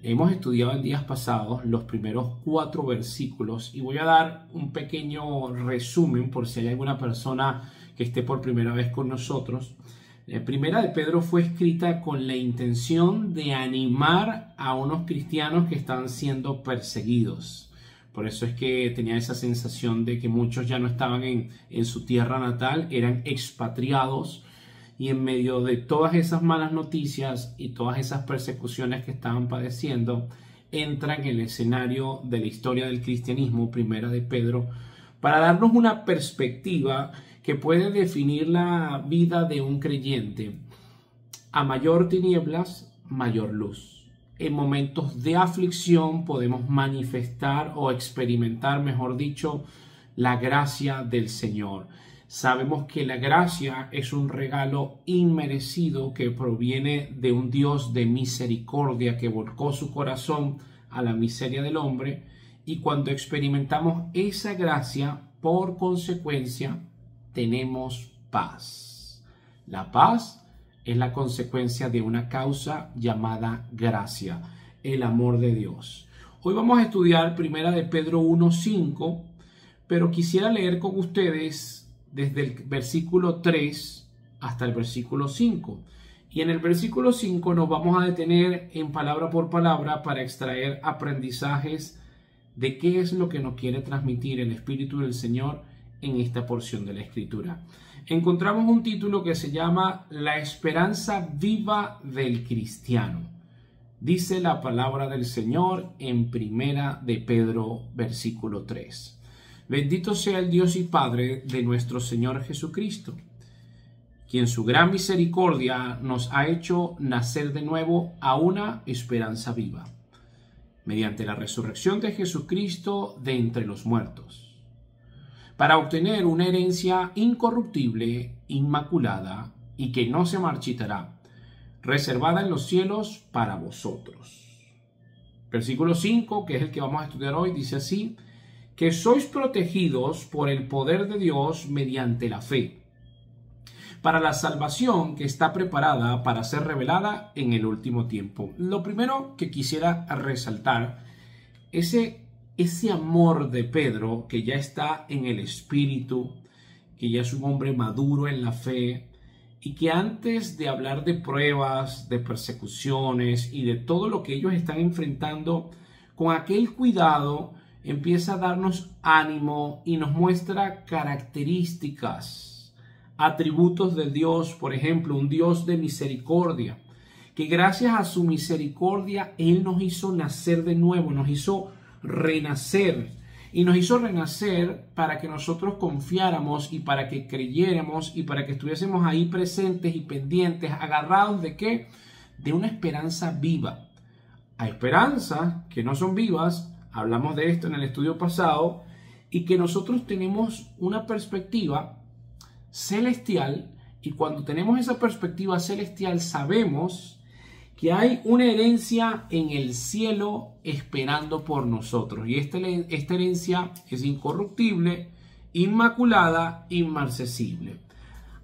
Hemos estudiado en días pasados los primeros 4 versículos y voy a dar un pequeño resumen por si hay alguna persona que esté por primera vez con nosotros. Primera de Pedro fue escrita con la intención de animar a unos cristianos que están siendo perseguidos. Por eso es que tenía esa sensación de que muchos ya no estaban en su tierra natal, eran expatriados. Y en medio de todas esas malas noticias y todas esas persecuciones que estaban padeciendo, entra en el escenario de la historia del cristianismo, Primera de Pedro, para darnos una perspectiva que puede definir la vida de un creyente. A mayor tinieblas, mayor luz. En momentos de aflicción podemos manifestar o experimentar, mejor dicho, la gracia del Señor. Sabemos que la gracia es un regalo inmerecido que proviene de un Dios de misericordia que volcó su corazón a la miseria del hombre, y cuando experimentamos esa gracia, por consecuencia, tenemos paz. La paz es la consecuencia de una causa llamada gracia, el amor de Dios. Hoy vamos a estudiar Primera de Pedro 1:5, pero quisiera leer con ustedes desde el versículo 3 hasta el versículo 5. Y en el versículo 5 nos vamos a detener en palabra por palabra para extraer aprendizajes de qué es lo que nos quiere transmitir el Espíritu del Señor en esta porción de la Escritura. Encontramos un título que se llama La esperanza viva del cristiano. Dice la palabra del Señor en Primera de Pedro, versículo 3. Bendito sea el Dios y Padre de nuestro Señor Jesucristo, quien su gran misericordia nos ha hecho nacer de nuevo a una esperanza viva, mediante la resurrección de Jesucristo de entre los muertos, para obtener una herencia incorruptible, inmaculada y que no se marchitará, reservada en los cielos para vosotros. Versículo 5, que es el que vamos a estudiar hoy, dice así: que sois protegidos por el poder de Dios mediante la fe, para la salvación que está preparada para ser revelada en el último tiempo. Lo primero que quisiera resaltar es ese amor de Pedro, que ya está en el Espíritu, que ya es un hombre maduro en la fe, y que antes de hablar de pruebas, de persecuciones y de todo lo que ellos están enfrentando, con aquel cuidado empieza a darnos ánimo y nos muestra características, atributos de Dios. Por ejemplo, un Dios de misericordia, que gracias a su misericordia Él nos hizo nacer de nuevo, nos hizo renacer, y nos hizo renacer para que nosotros confiáramos y para que creyéramos y para que estuviésemos ahí presentes y pendientes, agarrados ¿de qué? De una esperanza viva. Hay esperanzas que no son vivas. Hablamos de esto en el estudio pasado, y que nosotros tenemos una perspectiva celestial, y cuando tenemos esa perspectiva celestial sabemos que hay una herencia en el cielo esperando por nosotros, y esta herencia es incorruptible, inmaculada, inmarcesible.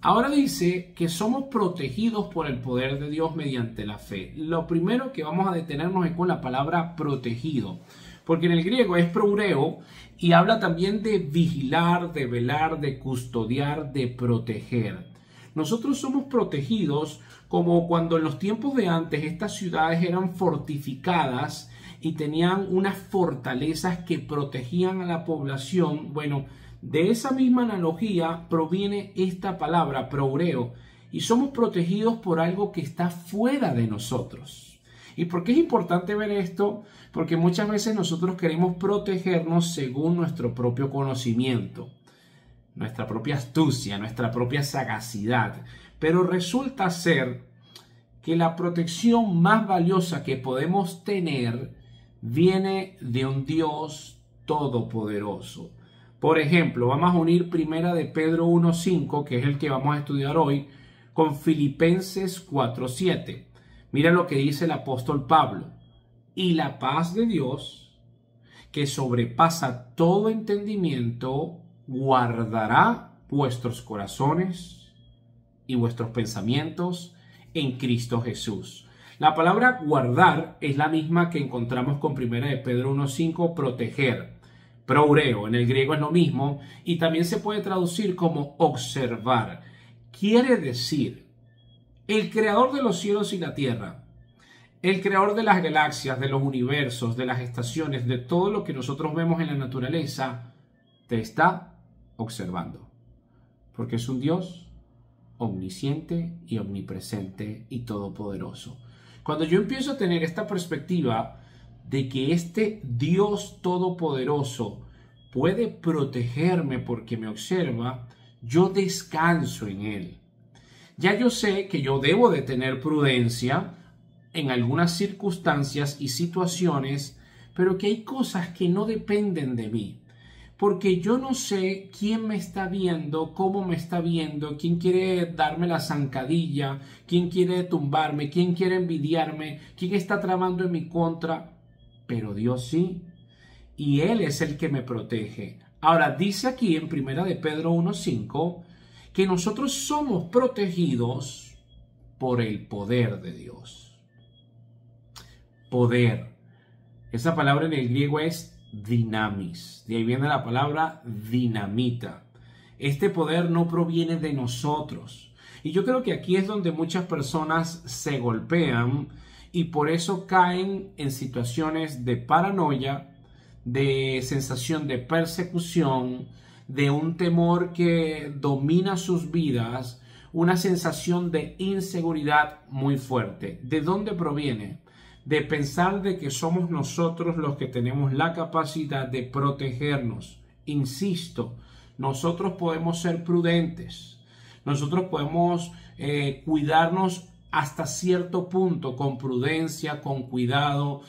Ahora dice que somos protegidos por el poder de Dios mediante la fe. Lo primero que vamos a detenernos es con la palabra protegido, porque en el griego es proureo y habla también de vigilar, de velar, de custodiar, de proteger. Nosotros somos protegidos como cuando en los tiempos de antes estas ciudades eran fortificadas y tenían unas fortalezas que protegían a la población. Bueno, de esa misma analogía proviene esta palabra, proureo, y somos protegidos por algo que está fuera de nosotros. ¿Y por qué es importante ver esto? Porque muchas veces nosotros queremos protegernos según nuestro propio conocimiento, nuestra propia astucia, nuestra propia sagacidad. Pero resulta ser que la protección más valiosa que podemos tener viene de un Dios todopoderoso. Por ejemplo, vamos a unir Primera de Pedro 1:5, que es el que vamos a estudiar hoy, con Filipenses 4:7. Mira lo que dice el apóstol Pablo: y la paz de Dios, que sobrepasa todo entendimiento, guardará vuestros corazones y vuestros pensamientos en Cristo Jesús. La palabra guardar es la misma que encontramos con 1 de Pedro 1.5, proteger. Proureo, en el griego es lo mismo, y también se puede traducir como observar. Quiere decir, el creador de los cielos y la tierra, el creador de las galaxias, de los universos, de las estaciones, de todo lo que nosotros vemos en la naturaleza, te está observando. Porque es un Dios omnisciente y omnipresente y todopoderoso. Cuando yo empiezo a tener esta perspectiva de que este Dios todopoderoso puede protegerme porque me observa, yo descanso en Él. Ya yo sé que yo debo de tener prudencia en algunas circunstancias y situaciones, pero que hay cosas que no dependen de mí. Porque yo no sé quién me está viendo, cómo me está viendo, quién quiere darme la zancadilla, quién quiere tumbarme, quién quiere envidiarme, quién está tramando en mi contra. Pero Dios sí, y Él es el que me protege. Ahora, dice aquí en 1 de Pedro 1.5 que nosotros somos protegidos por el poder de Dios. Poder. Esa palabra en el griego es dinamis. De ahí viene la palabra dinamita. Este poder no proviene de nosotros. Y yo creo que aquí es donde muchas personas se golpean y por eso caen en situaciones de paranoia, de sensación de persecución, de un temor que domina sus vidas, una sensación de inseguridad muy fuerte. ¿De dónde proviene? De pensar de que somos nosotros los que tenemos la capacidad de protegernos. Insisto, nosotros podemos ser prudentes, nosotros podemos cuidarnos hasta cierto punto, con prudencia, con cuidado,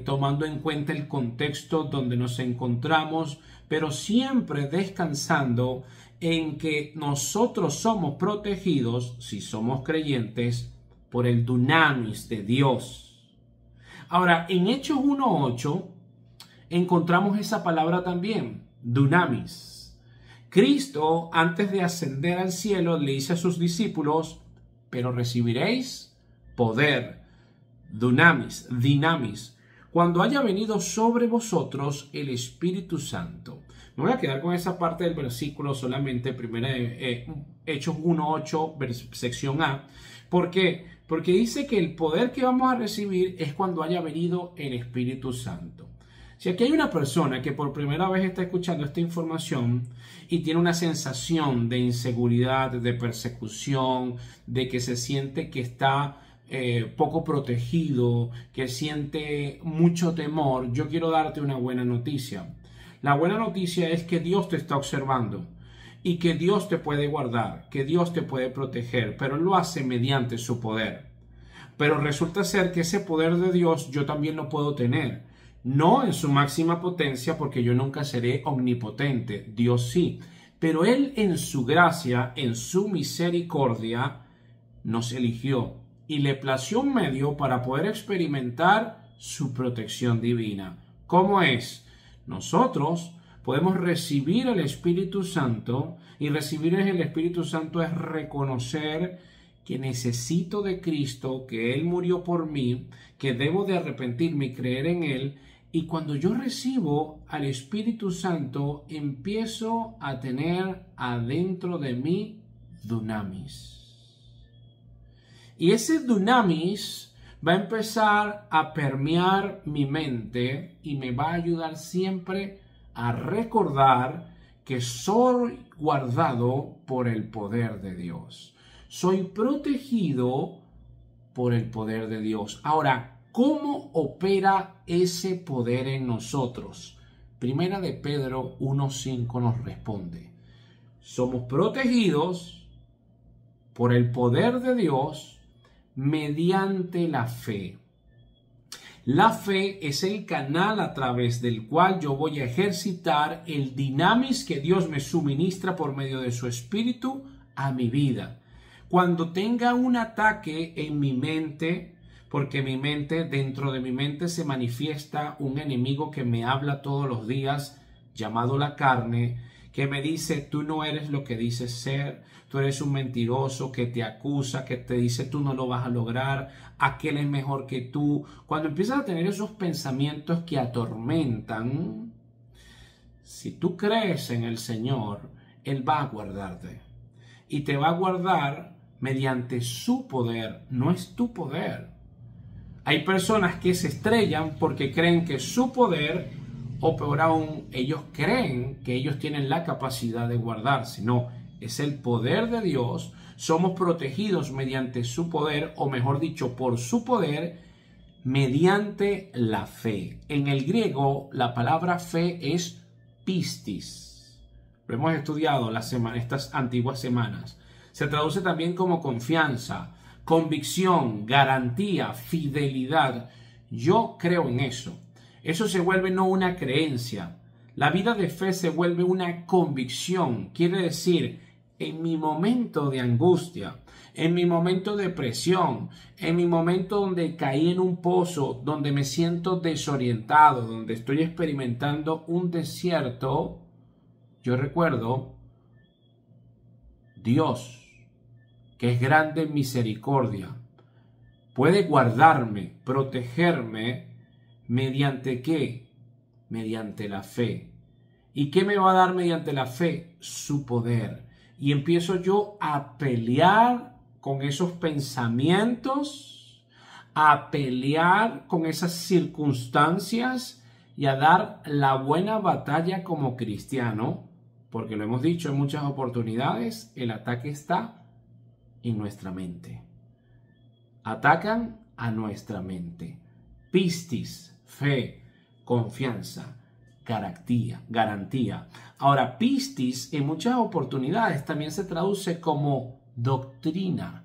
tomando en cuenta el contexto donde nos encontramos, pero siempre descansando en que nosotros somos protegidos, si somos creyentes, por el dunamis de Dios. Ahora, en Hechos 1.8 encontramos esa palabra también, dunamis. Cristo, antes de ascender al cielo, le dice a sus discípulos, pero recibiréis poder, dunamis, dinamis, cuando haya venido sobre vosotros el Espíritu Santo. Me voy a quedar con esa parte del versículo solamente, Hechos 1.8, sección A. ¿Por qué? Porque dice que el poder que vamos a recibir es cuando haya venido el Espíritu Santo. Si aquí hay una persona que por primera vez está escuchando esta información y tiene una sensación de inseguridad, de persecución, de que se siente que está poco protegido, que siente mucho temor, yo quiero darte una buena noticia. La buena noticia es que Dios te está observando y que Dios te puede guardar, que Dios te puede proteger, pero lo hace mediante su poder. Pero resulta ser que ese poder de Dios yo también lo puedo tener. No en su máxima potencia, porque yo nunca seré omnipotente, Dios sí. Pero Él en su gracia, en su misericordia, nos eligió y le plació un medio para poder experimentar su protección divina. ¿Cómo es? Nosotros podemos recibir el Espíritu Santo, y recibir el Espíritu Santo es reconocer que necesito de Cristo, que Él murió por mí, que debo de arrepentirme y creer en Él. Y cuando yo recibo al Espíritu Santo, empiezo a tener adentro de mí dunamis. Y ese dunamis va a empezar a permear mi mente y me va a ayudar siempre a recordar que soy guardado por el poder de Dios. Soy protegido por el poder de Dios. Ahora, ¿cómo opera ese poder en nosotros? Primera de Pedro 1.5 nos responde. Somos protegidos por el poder de Dios mediante la fe. La fe es el canal a través del cual yo voy a ejercitar el dinamis que Dios me suministra por medio de su Espíritu a mi vida. Cuando tenga un ataque en mi mente, porque dentro de mi mente se manifiesta un enemigo que me habla todos los días, llamado la carne, que me dice tú no eres lo que dices ser, tú eres un mentiroso, que te acusa, que te dice tú no lo vas a lograr, aquel es mejor que tú. Cuando empiezas a tener esos pensamientos que atormentan, si tú crees en el Señor, Él va a guardarte. Y te va a guardar mediante su poder, no es tu poder. Hay personas que se estrellan porque creen que su poder, o peor aún, ellos creen que ellos tienen la capacidad de guardarse. No, es el poder de Dios. Somos protegidos mediante su poder, o mejor dicho, por su poder, mediante la fe. En el griego, la palabra fe es pistis. Lo hemos estudiado estas antiguas semanas. Se traduce también como confianza, convicción, garantía, fidelidad. Yo creo en eso. Eso se vuelve no una creencia. La vida de fe se vuelve una convicción. Quiere decir, en mi momento de angustia, en mi momento de presión, en mi momento donde caí en un pozo, donde me siento desorientado, donde estoy experimentando un desierto, yo recuerdo Dios, que es grande en misericordia, puede guardarme, protegerme, ¿mediante qué? Mediante la fe. ¿Y qué me va a dar mediante la fe? Su poder. Y empiezo yo a pelear con esos pensamientos, a pelear con esas circunstancias y a dar la buena batalla como cristiano, porque lo hemos dicho en muchas oportunidades, el ataque está en nuestra mente. Atacan a nuestra mente. Pistis, fe, confianza, garantía. Ahora, pistis en muchas oportunidades también se traduce como doctrina,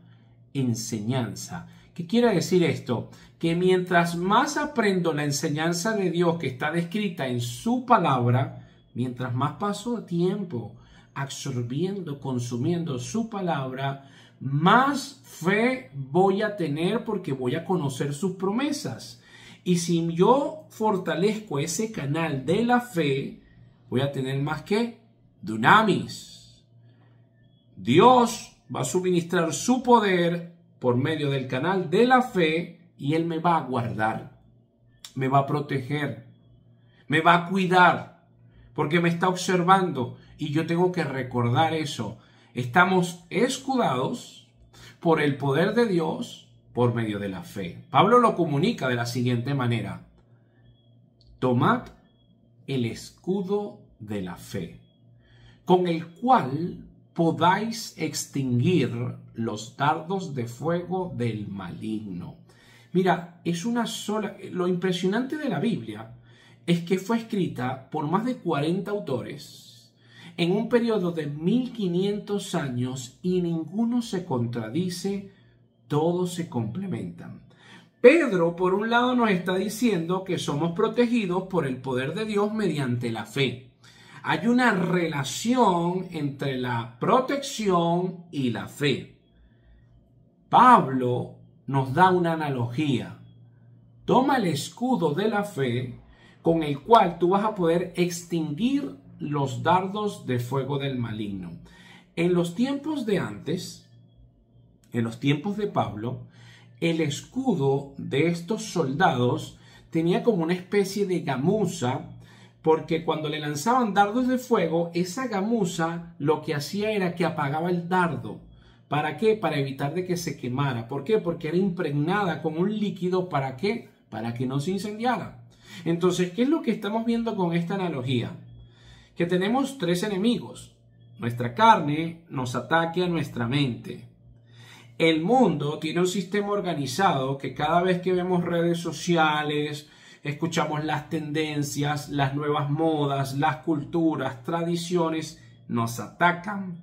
enseñanza. ¿Qué quiere decir esto? Que mientras más aprendo la enseñanza de Dios que está descrita en su palabra, mientras más paso tiempo absorbiendo, consumiendo su palabra, más fe voy a tener porque voy a conocer sus promesas. Y si yo fortalezco ese canal de la fe, voy a tener más que dunamis. Dios va a suministrar su poder por medio del canal de la fe y Él me va a guardar, me va a proteger, me va a cuidar, porque me está observando y yo tengo que recordar eso. Estamos escudados por el poder de Dios por medio de la fe. Pablo lo comunica de la siguiente manera: tomad el escudo de la fe, con el cual podáis extinguir los dardos de fuego del maligno. Mira, es una sola. Lo impresionante de la Biblia es que fue escrita por más de 40 autores en un periodo de 1500 años y ninguno se contradice, todos se complementan. Pedro, por un lado, nos está diciendo que somos protegidos por el poder de Dios mediante la fe. Hay una relación entre la protección y la fe. Pablo nos da una analogía. Toma el escudo de la fe con el cual tú vas a poder extinguir los dardos de fuego del maligno. En los tiempos de antes, en los tiempos de Pablo, el escudo de estos soldados tenía como una especie de gamuza, porque cuando le lanzaban dardos de fuego, esa gamuza lo que hacía era que apagaba el dardo. ¿Para qué? Para evitar de que se quemara. ¿Por qué? Porque era impregnada con un líquido. ¿Para qué? Para que no se incendiara. Entonces, ¿qué es lo que estamos viendo con esta analogía? Que tenemos tres enemigos. Nuestra carne nos ataque a nuestra mente. El mundo tiene un sistema organizado que cada vez que vemos redes sociales, escuchamos las tendencias, las nuevas modas, las culturas, tradiciones, nos atacan.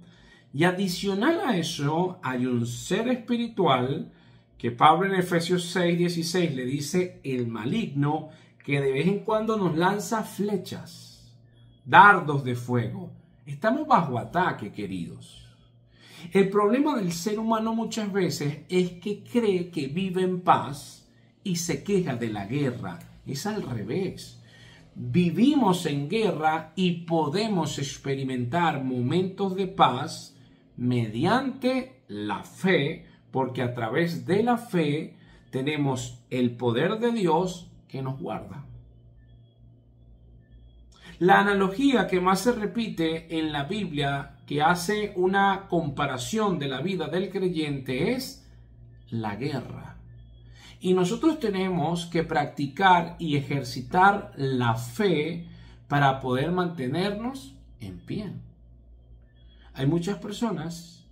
Y adicional a eso, hay un ser espiritual que Pablo en Efesios 6:16 le dice el maligno, que de vez en cuando nos lanza flechas, dardos de fuego. Estamos bajo ataque, queridos. El problema del ser humano muchas veces es que cree que vive en paz y se queja de la guerra. Es al revés. vivimos en guerra y podemos experimentar momentos de paz mediante la fe, porque a través de la fe tenemos el poder de Dios que nos guarda. La analogía que más se repite en la Biblia, que hace una comparación de la vida del creyente, es la guerra. Y nosotros tenemos que practicar y ejercitar la fe para poder mantenernos en pie. Hay muchas personas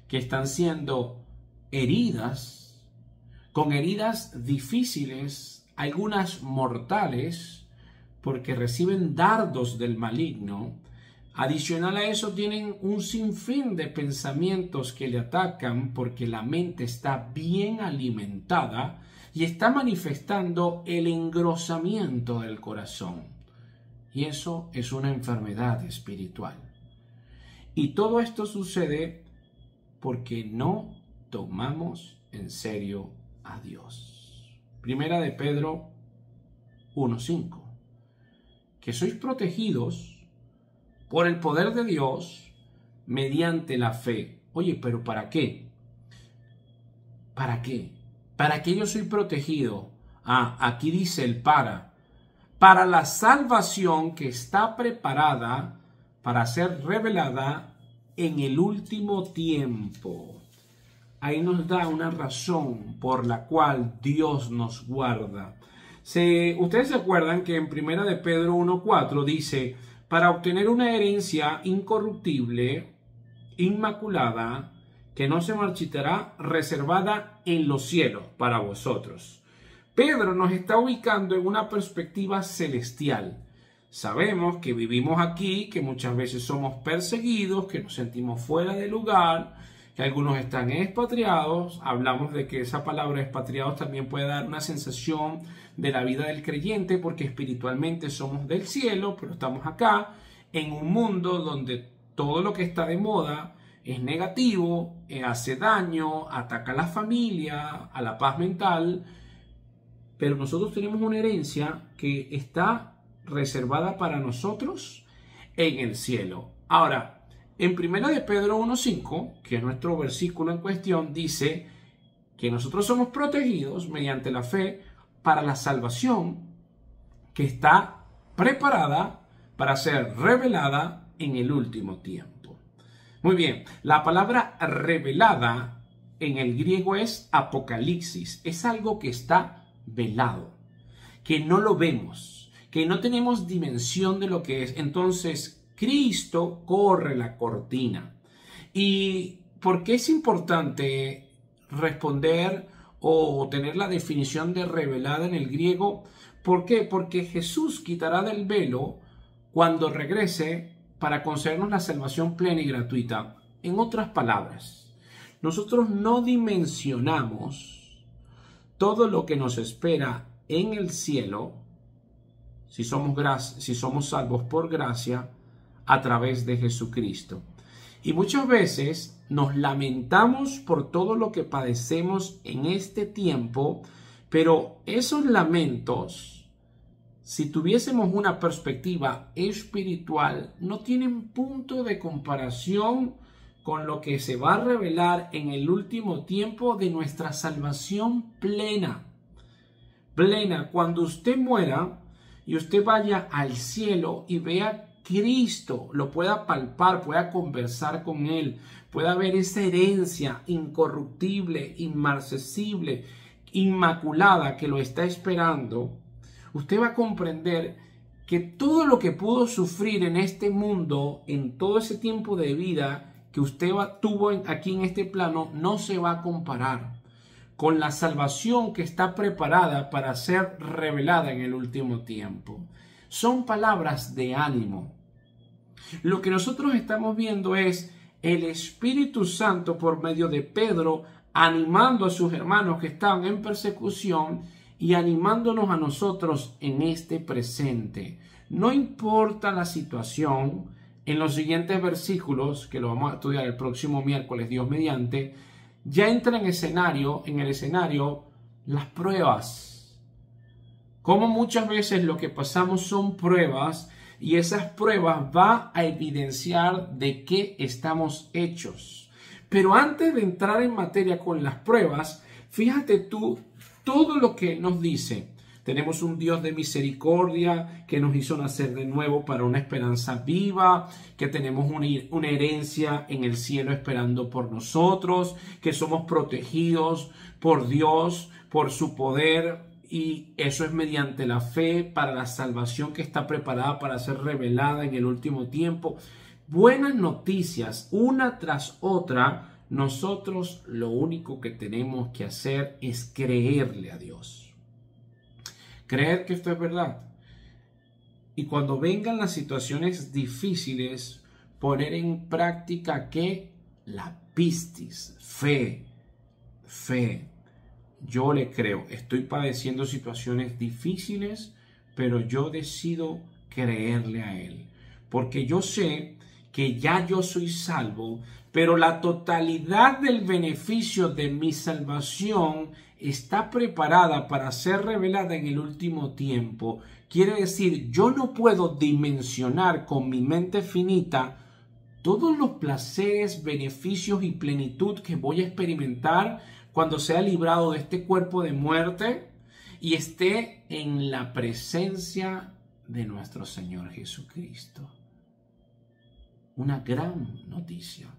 que están siendo heridas, con heridas difíciles, algunas mortales, porque reciben dardos del maligno. Adicional a eso, tienen un sinfín de pensamientos que le atacan porque la mente está bien alimentada y está manifestando el engrosamiento del corazón. Y eso es una enfermedad espiritual. Y todo esto sucede porque no tomamos en serio a Dios. Primera de Pedro 1:5. Que sois protegidos por el poder de Dios mediante la fe. Oye, ¿pero para qué? ¿Para qué? ¿Para qué yo soy protegido? Aquí dice el para la salvación que está preparada para ser revelada en el último tiempo. Ahí nos da una razón por la cual Dios nos guarda. Ustedes se acuerdan que en 1 de Pedro 1:4 dice, para obtener una herencia incorruptible, inmaculada, que no se marchitará, reservada en los cielos para vosotros. Pedro nos está ubicando en una perspectiva celestial. Sabemos que vivimos aquí, que muchas veces somos perseguidos, que nos sentimos fuera de lugar, que algunos están expatriados. Hablamos de que esa palabra expatriados también puede dar una sensación de la vida del creyente, porque espiritualmente somos del cielo, pero estamos acá en un mundo donde todo lo que está de moda es negativo, hace daño, ataca a la familia, a la paz mental. Pero nosotros tenemos una herencia que está reservada para nosotros en el cielo. Ahora, en 1 de Pedro 1:5, que es nuestro versículo en cuestión, dice que nosotros somos protegidos mediante la fe para la salvación que está preparada para ser revelada en el último tiempo. Muy bien, la palabra revelada en el griego es apocalipsis, es algo que está velado, que no lo vemos, que no tenemos dimensión de lo que es. Entonces, Cristo corre la cortina. ¿Y por qué es importante responder o tener la definición de revelada en el griego? ¿Por qué? Porque Jesús quitará del velo cuando regrese para concedernos la salvación plena y gratuita. En otras palabras, nosotros no dimensionamos todo lo que nos espera en el cielo si somos salvos por gracia a través de Jesucristo. Y muchas veces nos lamentamos por todo lo que padecemos en este tiempo, pero esos lamentos, si tuviésemos una perspectiva espiritual, no tienen punto de comparación con lo que se va a revelar en el último tiempo de nuestra salvación plena. Plena, cuando usted muera y usted vaya al cielo y vea Cristo, lo pueda palpar, pueda conversar con Él, pueda ver esa herencia incorruptible, inmarcesible, inmaculada que lo está esperando, usted va a comprender que todo lo que pudo sufrir en este mundo, en todo ese tiempo de vida que usted tuvo aquí en este plano, no se va a comparar con la salvación que está preparada para ser revelada en el último tiempo. Son palabras de ánimo. Lo que nosotros estamos viendo es el Espíritu Santo por medio de Pedro animando a sus hermanos que estaban en persecución y animándonos a nosotros en este presente. No importa la situación, en los siguientes versículos, que lo vamos a estudiar el próximo miércoles, Dios mediante, ya entra en el escenario las pruebas. Como muchas veces lo que pasamos son pruebas y esas pruebas van a evidenciar de qué estamos hechos. Pero antes de entrar en materia con las pruebas, fíjate tú todo lo que nos dice. Tenemos un Dios de misericordia que nos hizo nacer de nuevo para una esperanza viva, que tenemos una herencia en el cielo esperando por nosotros, que somos protegidos por Dios, por su poder, y eso es mediante la fe para la salvación que está preparada para ser revelada en el último tiempo. Buenas noticias, una tras otra. Nosotros lo único que tenemos que hacer es creerle a Dios. Creer que esto es verdad. Y cuando vengan las situaciones difíciles, poner en práctica que la pistis, fe. Yo le creo, estoy padeciendo situaciones difíciles, pero yo decido creerle a Él. Porque yo sé que ya yo soy salvo, pero la totalidad del beneficio de mi salvación está preparada para ser revelada en el último tiempo. Quiere decir, yo no puedo dimensionar con mi mente finita todos los placeres, beneficios y plenitud que voy a experimentar cuando sea librado de este cuerpo de muerte y esté en la presencia de nuestro Señor Jesucristo. Una gran noticia,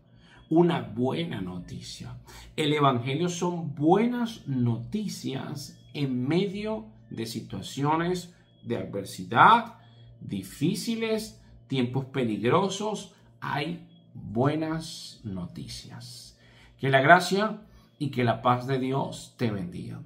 una buena noticia. El Evangelio son buenas noticias en medio de situaciones de adversidad, difíciles, tiempos peligrosos. Hay buenas noticias. Que la gracia y que la paz de Dios te bendiga.